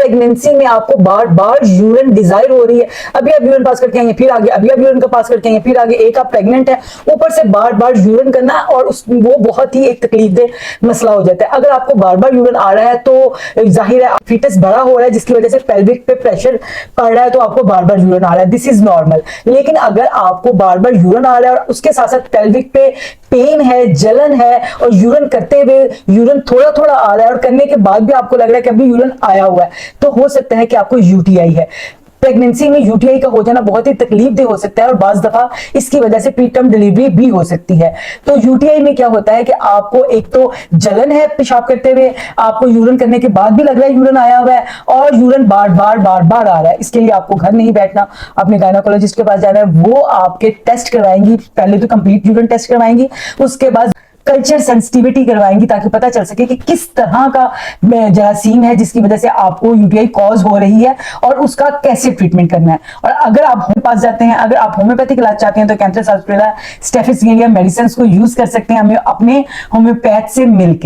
Pregnancy में आपको बार बार urine Dzire हो रही है, अभी आप यूरिन पास करके आएंगे फिर आगे, अभी आप यूरिन का पास करके आएंगे फिर आगे, एक आप प्रेग्नेंट है ऊपर से बार बार यूरिन करना, और वो बहुत ही एक तकलीफदेह मसला हो जाता है। अगर आपको बार बार यूरिन आ रहा है तो जाहिर है फीटस बड़ा हो रहा है जिसकी वजह से पेल्विक पे प्रेशर पड़ रहा है, तो आपको बार बार यूरिन आ रहा है, दिस इज नॉर्मल। लेकिन अगर आपको बार बार यूरिन आ रहा है और उसके साथ साथ पेल्विक पे पेन है, जलन है, और यूरिन करते हुए यूरिन थोड़ा थोड़ा आ रहा है और करने के बाद भी आपको लग रहा है कि अभी यूरिन आया हुआ है, तो हो सकता है कि आपको यूटीआई है। प्रेगनेंसी में यूटीआई का हो जाना बहुत ही तकलीफदेह हो सकता है और बाज दफा इसकी वजह से प्रीटर्म डिलीवरी भी हो सकती है। तो यूटीआई में क्या होता है कि आपको एक तो जलन है पेशाब करते हुए, आपको यूरिन करने के बाद भी लग रहा है यूरिन आया हुआ है, और यूरिन बार बार बार बार आ रहा है। इसके लिए आपको घर नहीं बैठना, अपने गायनेकोलॉजिस्ट के पास जाना है, वो आपके टेस्ट करवाएंगी, पहले तो कंप्लीट यूरिन टेस्ट करवाएंगी, उसके बाद कल्चर सेंसिटिविटी करवाएंगी ताकि पता चल सके कि किस तरह का जरासीम है जिसकी वजह से आपको यूटीआई कॉज हो रही है और उसका कैसे ट्रीटमेंट करना है। और अगर आप होम पास जाते हैं, अगर आप होम्योपैथिक इलाज चाहते हैं तो कैंसर सार्सपिला स्टेफिस मेडिसिन को यूज कर सकते हैं हमें अपने होम्योपैथ से मिलकर।